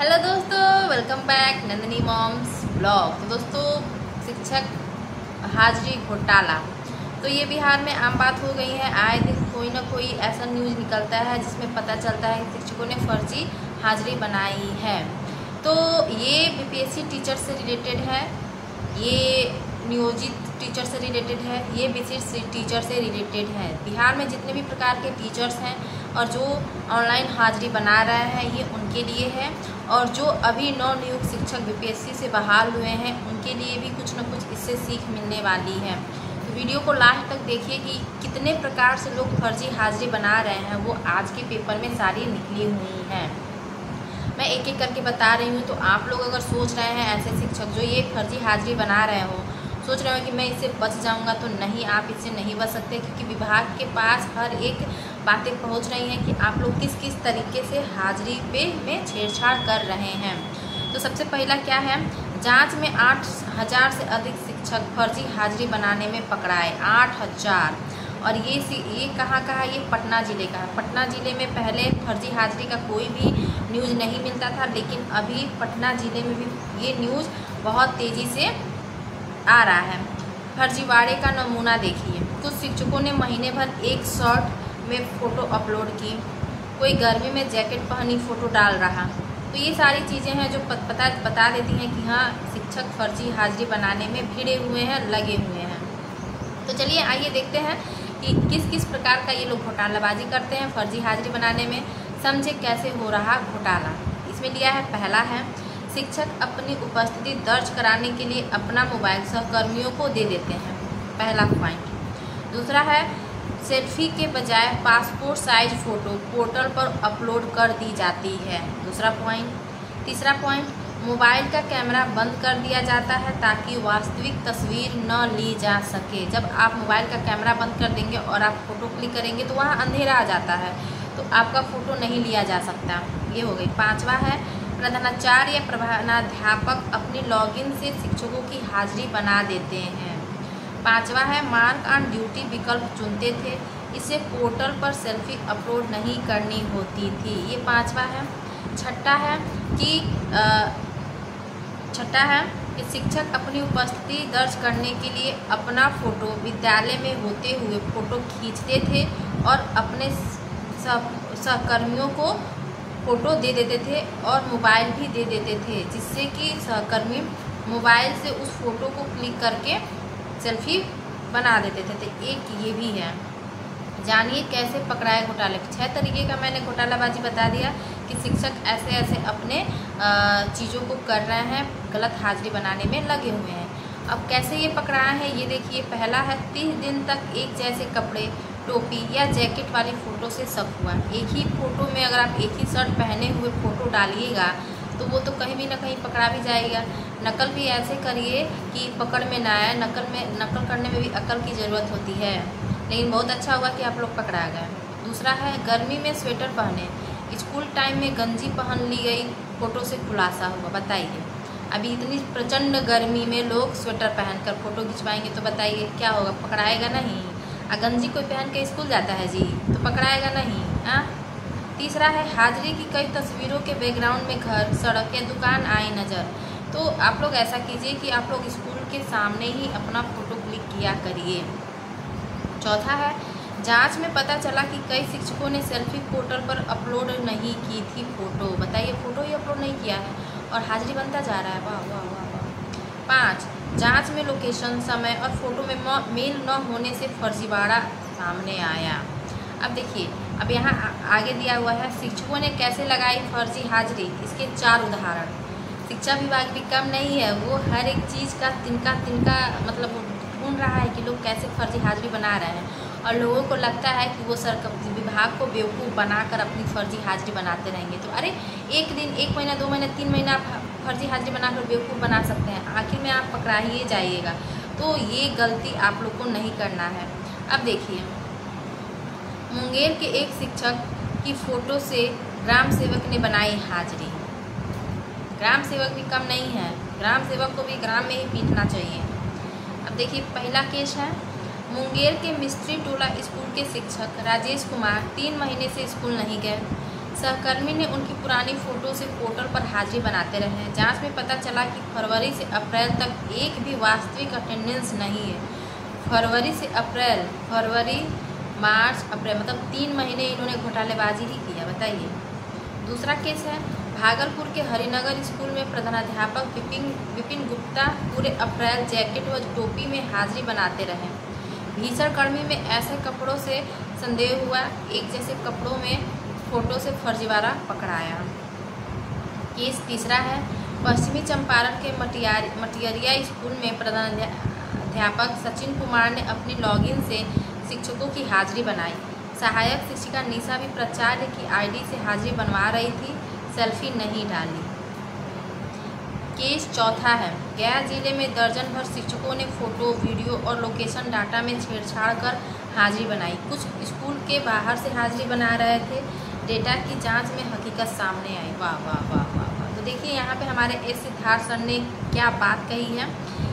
Hello दोस्तों, welcome back Nandini moms blog. तो दोस्तों, शिक्षक हाजिरी घोटाला तो ये बिहार में आम बात हो गई है। आए दिन कोई ना कोई ऐसा न्यूज़ निकलता है जिसमें पता चलता है कि शिक्षकों ने फर्जी हाजिरी बनाई है। तो ये बीपीएससी टीचर से रिलेटेड है, ये नियोजित टीचर से रिलेटेड है, ये विशिष्ट टीचर से रिलेटेड है। बिहार में जितने भी प्रकार के टीचर्स हैं और जो ऑनलाइन हाजिरी बना रहे हैं ये उनके लिए है, और जो अभी नवनियुक्त शिक्षक बीपीएससी से बहाल हुए हैं उनके लिए भी कुछ न कुछ इससे सीख मिलने वाली है। तो वीडियो को लास्ट तक देखिए कि कितने प्रकार से लोग फर्जी हाजिरी बना रहे हैं, वो आज के पेपर में सारी निकली हुई हैं। मैं एक एक करके बता रही हूँ। तो आप लोग अगर सोच रहे हैं ऐसे शिक्षक जो ये फर्जी हाजिरी बना रहे हो, सोच रहे हो कि मैं इससे बच जाऊंगा, तो नहीं, आप इससे नहीं बच सकते, क्योंकि विभाग के पास हर एक बातें पहुंच रही हैं कि आप लोग किस किस तरीके से हाजिरी में छेड़छाड़ कर रहे हैं। तो सबसे पहला क्या है, जांच में 8,000 से अधिक शिक्षक फर्जी हाजिरी बनाने में पकड़ाए। 8,000। और ये कहाँ ये पटना ज़िले का है। पटना ज़िले में पहले फर्जी हाजिरी का कोई भी न्यूज़ नहीं मिलता था, लेकिन अभी पटना ज़िले में भी ये न्यूज़ बहुत तेज़ी से आ रहा है। फर्जीवाड़े का नमूना देखिए। कुछ शिक्षकों ने महीने भर एक शर्ट में फ़ोटो अपलोड की, कोई गर्मी में जैकेट पहनी फ़ोटो डाल रहा। तो ये सारी चीज़ें हैं जो बता देती हैं कि हाँ, शिक्षक फर्जी हाजिरी बनाने में भिड़े हुए हैं, लगे हुए हैं। तो चलिए आइए देखते हैं कि किस किस प्रकार का ये लोग घोटालाबाजी करते हैं फर्जी हाजिरी बनाने में। समझे कैसे हो रहा घोटाला। इसमें लिया है, पहला है, शिक्षक अपनी उपस्थिति दर्ज कराने के लिए अपना मोबाइल सहकर्मियों को दे देते हैं। पहला पॉइंट। दूसरा है, सेल्फी के बजाय पासपोर्ट साइज फ़ोटो पोर्टल पर अपलोड कर दी जाती है। दूसरा पॉइंट। तीसरा पॉइंट, मोबाइल का कैमरा बंद कर दिया जाता है ताकि वास्तविक तस्वीर न ली जा सके। जब आप मोबाइल का कैमरा बंद कर देंगे और आप फ़ोटो क्लिक करेंगे तो वहाँ अंधेरा आ जाता है, तो आपका फ़ोटो नहीं लिया जा सकता। ये हो गई। पांचवा है, प्रधानाचार्य या प्रधानाध्यापक अपने लॉगिन से शिक्षकों की हाजिरी बना देते हैं। पांचवा है, मार्क ऑन ड्यूटी विकल्प चुनते थे, इसे पोर्टल पर सेल्फी अपलोड नहीं करनी होती थी। ये पांचवा है। छठा है कि शिक्षक अपनी उपस्थिति दर्ज करने के लिए अपना फ़ोटो विद्यालय में होते हुए फ़ोटो खींचते थे और अपने सहकर्मियों को फ़ोटो दे देते थे और मोबाइल भी दे देते थे, जिससे कि सहकर्मी मोबाइल से उस फ़ोटो को क्लिक करके सेल्फी बना देते थे। तो एक ये भी है। जानिए कैसे पकड़ाए घोटाले। 6 तरीके का मैंने घोटालाबाजी बता दिया कि शिक्षक ऐसे ऐसे अपने चीज़ों को कर रहे हैं, गलत हाजिरी बनाने में लगे हुए हैं। अब कैसे ये पकड़ाए हैं ये देखिए। पहला है, 30 दिन तक एक जैसे कपड़े, टोपी या जैकेट वाली फ़ोटो से शक हुआ। एक ही फ़ोटो में अगर आप एक ही शर्ट पहने हुए फ़ोटो डालिएगा तो वो तो कहीं भी ना कहीं पकड़ा भी जाएगा। नकल भी ऐसे करिए कि पकड़ में ना आए। नकल करने में भी अकल की ज़रूरत होती है, लेकिन बहुत अच्छा हुआ कि आप लोग पकड़ा गए। दूसरा है, गर्मी में स्वेटर पहने, स्कूल टाइम में गंजी पहन ली गई, फ़ोटो से खुलासा हुआ। बताइए, अभी इतनी प्रचंड गर्मी में लोग स्वेटर पहनकर फ़ोटो खिंचवाएंगे तो बताइए क्या होगा, पकड़ाएगा नहीं। गंजी कोई पहन के स्कूल जाता है जी, तो पकड़ाएगा नहीं। हाँ। तीसरा है, हाजिरी की कई तस्वीरों के बैकग्राउंड में घर, सड़क या दुकान आई नज़र। तो आप लोग ऐसा कीजिए कि आप लोग स्कूल के सामने ही अपना फ़ोटो क्लिक किया करिए। चौथा है, जांच में पता चला कि कई शिक्षकों ने सेल्फी पोर्टल पर अपलोड नहीं की थी फ़ोटो। बताइए, फ़ोटो ही अपलोड नहीं किया है और हाजिरी बनता जा रहा है। वाह वाह वाह वाह। 5, जांच में लोकेशन, समय और फ़ोटो में मेल न होने से फर्जीवाड़ा सामने आया। अब देखिए, अब यहाँ आगे दिया हुआ है, शिक्षकों ने कैसे लगाई फर्जी हाजिरी। इसके 4 उदाहरण। शिक्षा विभाग भी कम नहीं है, वो हर एक चीज़ का तिनका मतलब ढूंढ रहा है कि लोग कैसे फर्जी हाजिरी बना रहे हैं, और लोगों को लगता है कि वो विभाग को बेवकूफ़ बनाकर अपनी फर्जी हाजिरी बनाते रहेंगे। तो अरे, एक दिन, 1 महीना, 2 महीना, 3 महीना आप फर्जी हाजिरी बनाकर बेवकूफ़ बना सकते हैं, आखिर में आप पकड़ा ही जाइएगा। तो ये गलती आप लोग को नहीं करना है। अब देखिए, मुंगेर के एक शिक्षक की फ़ोटो से ग्राम सेवक ने बनाई हाजिरी। ग्राम सेवक भी कम नहीं है, ग्राम सेवक को भी ग्राम में ही पीटना चाहिए। अब देखिए, पहला केस है, मुंगेर के मिस्त्री टोला स्कूल के शिक्षक राजेश कुमार 3 महीने से स्कूल नहीं गए। सहकर्मी ने उनकी पुरानी फ़ोटो से पोर्टल पर हाजिरी बनाते रहे। जांच में पता चला कि फरवरी से अप्रैल तक एक भी वास्तविक अटेंडेंस नहीं है। फरवरी मार्च अप्रैल मतलब 3 महीने इन्होंने घोटालेबाजी ही किया। बताइए। दूसरा केस है भागलपुर के हरिनगर स्कूल में प्रधानाध्यापक विपिन गुप्ता पूरे अप्रैल जैकेट व टोपी में हाजिरी बनाते रहे। भीषण गर्मी में ऐसे कपड़ों से संदेह हुआ, एक जैसे कपड़ों में फोटो से फर्जीवाड़ा पकड़ाया। केस तीसरा है पश्चिमी चंपारण के मटियरिया स्कूल में प्रधानाध्यापक सचिन कुमार ने अपनी लॉगिन से शिक्षकों की हाजिरी बनाई। सहायक शिक्षिका निशा भी प्राचार्य की आईडी से हाजिरी बनवा रही थी, सेल्फी नहीं डाली। केस चौथा है गया जिले में दर्जन भर शिक्षकों ने फोटो, वीडियो और लोकेशन डाटा में छेड़छाड़ कर हाजिरी बनाई। कुछ स्कूल के बाहर से हाजिरी बना रहे थे। डेटा की जांच में हकीकत सामने आई। वाह वाह वाह वाह वाह। तो देखिए यहाँ पे हमारे एस सिद्धार्थ सर ने क्या बात कही है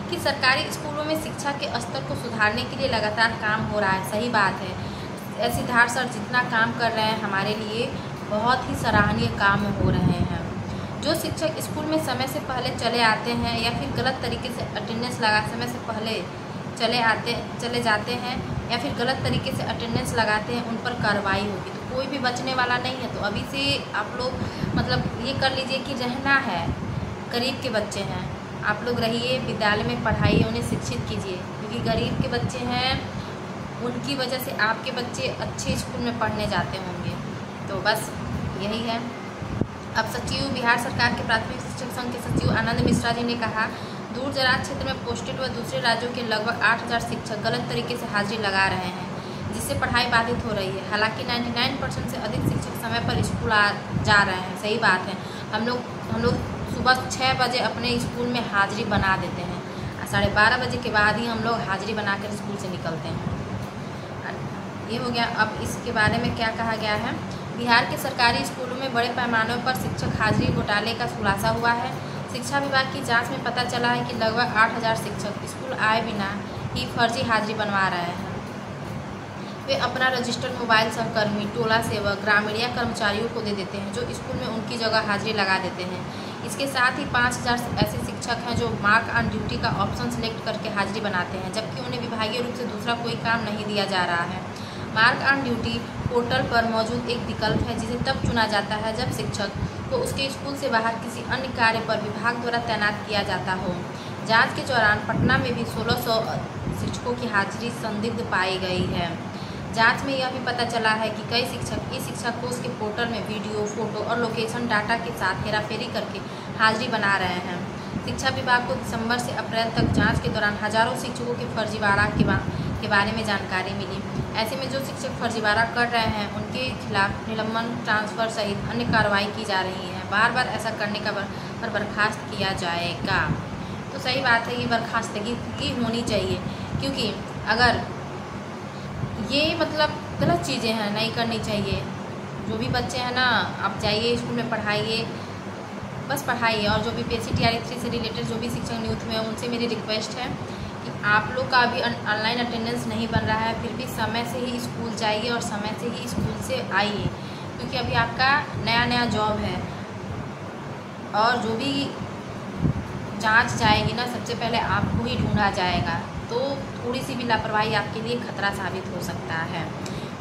कि सरकारी स्कूलों में शिक्षा के स्तर को सुधारने के लिए लगातार काम हो रहा है। सही बात है। एस सिद्धार्थ सर जितना काम कर रहे हैं हमारे लिए बहुत ही सराहनीय काम हो रहे हैं। जो शिक्षक स्कूल में समय से पहले चले आते हैं या फिर गलत तरीके से अटेंडेंस समय से पहले चले जाते हैं या फिर गलत तरीके से अटेंडेंस लगाते हैं, उन पर कार्रवाई होगी। तो कोई भी बचने वाला नहीं है। तो अभी से आप लोग मतलब ये कर लीजिए कि रहना है, गरीब के बच्चे हैं, आप लोग रहिए, विद्यालय में पढ़ाइए, उन्हें शिक्षित कीजिए, क्योंकि गरीब के बच्चे हैं, उनकी वजह से आपके बच्चे अच्छे स्कूल में पढ़ने जाते होंगे। तो बस यही है। अब सचिव बिहार सरकार के प्राथमिक शिक्षक संघ के सचिव आनंद मिश्रा जी ने कहा, दूर दराज क्षेत्र में पोस्टेड व दूसरे राज्यों के लगभग 8000 शिक्षक गलत तरीके से हाजिरी लगा रहे हैं, जिससे पढ़ाई बाधित हो रही है। हालांकि 99% से अधिक शिक्षक समय पर स्कूल जा रहे हैं। सही बात है। हम लोग सुबह 6 बजे अपने स्कूल में हाजिरी बना देते हैं, 12:30 बजे के बाद ही हम लोग हाजिरी बनाकर स्कूल से निकलते हैं। ये हो गया। अब इसके बारे में क्या कहा गया है। बिहार के सरकारी स्कूलों में बड़े पैमाने पर शिक्षक हाजिरी घोटाले का खुलासा हुआ है। शिक्षा विभाग की जांच में पता चला है कि लगभग 8000 शिक्षक स्कूल आए बिना ही फर्जी हाजिरी बनवा रहे हैं। वे अपना रजिस्टर्ड मोबाइल सहकर्मी, टोला सेवक, ग्रामीण कर्मचारियों को दे देते हैं, जो स्कूल में उनकी जगह हाजिरी लगा देते हैं। इसके साथ ही 5000 ऐसे शिक्षक हैं जो मार्क ऑन ड्यूटी का ऑप्शन सेलेक्ट करके हाजिरी बनाते हैं, जबकि उन्हें विभागीय रूप से दूसरा कोई काम नहीं दिया जा रहा है। मार्क ऑन ड्यूटी पोर्टल पर मौजूद एक विकल्प है, जिसे तब चुना जाता है जब शिक्षक को उसके स्कूल से बाहर किसी अन्य कार्य पर विभाग द्वारा तैनात किया जाता हो। जांच के दौरान पटना में भी 1600 शिक्षकों की हाजिरी संदिग्ध पाई गई है। जांच में यह भी पता चला है कि कई शिक्षक ई शिक्षा कोष के पोर्टल में वीडियो, फोटो और लोकेशन डाटा के साथ हेराफेरी करके हाजिरी बना रहे हैं। शिक्षा विभाग को दिसंबर से अप्रैल तक जांच के दौरान हजारों शिक्षकों के फर्जीवाड़ा के बारे में जानकारी मिली। ऐसे में जो शिक्षक फर्जीवाड़ा कर रहे हैं उनके खिलाफ निलंबन, ट्रांसफ़र सहित अन्य कार्रवाई की जा रही है। बार बार ऐसा करने पर बर्खास्त किया जाएगा। तो सही बात है, ये बर्खास्तगी की होनी चाहिए, क्योंकि अगर ये मतलब गलत चीज़ें हैं, नहीं करनी चाहिए। जो भी बच्चे हैं ना, आप जाइए स्कूल में पढ़ाइए, बस पढ़ाइए। और जो भी PSC TR 3 से रिलेटेड जो भी शिक्षक नियुक्त हुए हैं, उनसे मेरी रिक्वेस्ट है कि आप लोग का अभी ऑनलाइन अटेंडेंस नहीं बन रहा है, फिर भी समय से ही स्कूल जाइए और समय से ही स्कूल से आइए, क्योंकि अभी आपका नया जॉब है। और जो भी जांच जाएगी ना, सबसे पहले आपको ही ढूंढा जाएगा, तो थोड़ी सी भी लापरवाही आपके लिए खतरा साबित हो सकता है।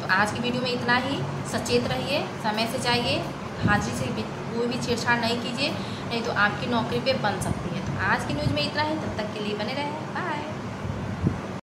तो आज की वीडियो में इतना ही। सचेत रहिए, समय से जाइए, हाजिरी से कोई भी छेड़छाड़ नहीं कीजिए, नहीं तो आपकी नौकरी पे बन सकती है। तो आज की न्यूज़ में इतना ही। तब तक के लिए बने रहें।